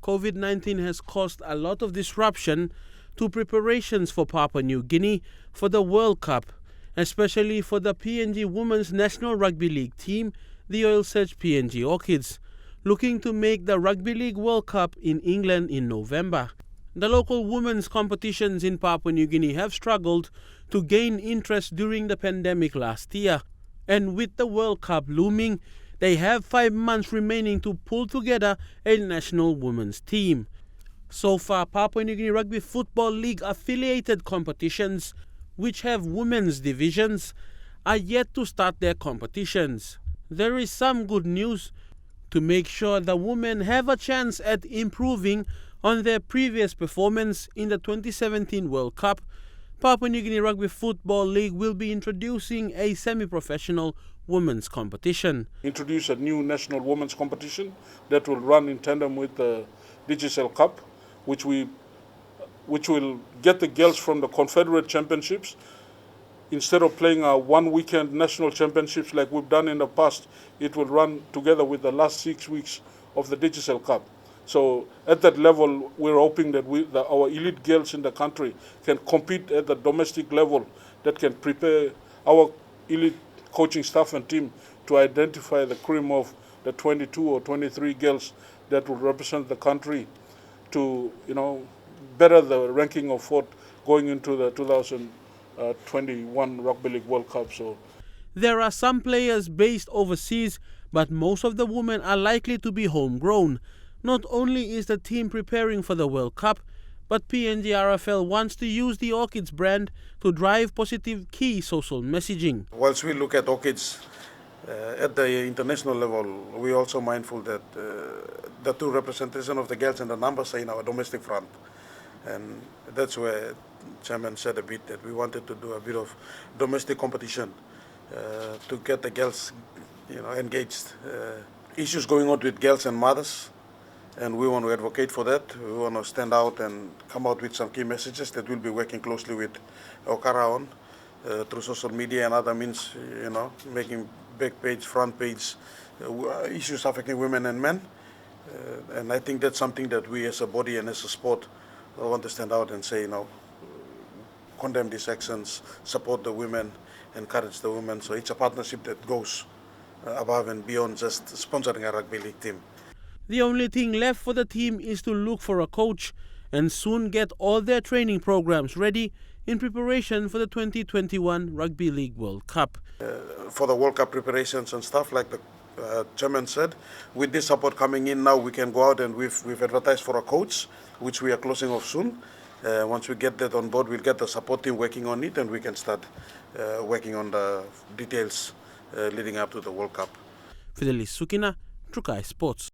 COVID-19 has caused a lot of disruption to preparations for Papua New Guinea for the World Cup, especially for the PNG Women's National Rugby League team, the Oil Search PNG Orchids, looking to make the Rugby League World Cup in England in November. The local women's competitions in Papua New Guinea have struggled to gain interest during the pandemic last year, and with the World Cup looming, they have 5 months remaining to pull together a national women's team. So far, Papua New Guinea Rugby Football League affiliated competitions, which have women's divisions, are yet to start their competitions. There is some good news. To make sure the women have a chance at improving on their previous performance in the 2017 World Cup, Papua New Guinea Rugby Football League will be introducing a semi-professional women's competition. Introduce a new national women's competition that will run in tandem with the Digicel Cup, which will get the girls from the Confederate Championships. Instead of playing a one-weekend national championships like we've done in the past, it will run together with the last 6 weeks of the Digicel Cup. So at that level, we're hoping that our elite girls in the country can compete at the domestic level, that can prepare our elite coaching staff and team to identify the cream of the 22 or 23 girls that will represent the country to, better the ranking of fourth going into the 2021 Rugby League World Cup. So there are some players based overseas, but most of the women are likely to be homegrown. Not only is the team preparing for the World Cup, but PNG RFL wants to use the Orchids brand to drive positive key social messaging. Whilst we look at Orchids at the international level, we're also mindful that the two representation of the girls and the numbers are in our domestic front. And that's where Chairman said a bit that we wanted to do a bit of domestic competition to get the girls engaged. Issues going on with girls and mothers, and we want to advocate for that. We want to stand out and come out with some key messages that we'll be working closely with Okara on through social media and other means, making back page, front page, issues affecting women and men. And I think that's something that we as a body and as a sport want to stand out and say, condemn these actions, support the women, encourage the women. So it's a partnership that goes above and beyond just sponsoring a rugby league team. The only thing left for the team is to look for a coach and soon get all their training programs ready in preparation for the 2021 Rugby League World Cup. For the World Cup preparations and stuff, like the Chairman said, with this support coming in now, we can go out and we've advertised for a coach, which we are closing off soon. Once we get that on board, we'll get the support team working on it, and we can start working on the details leading up to the World Cup. Fidelis Sukina, Trukai Sports.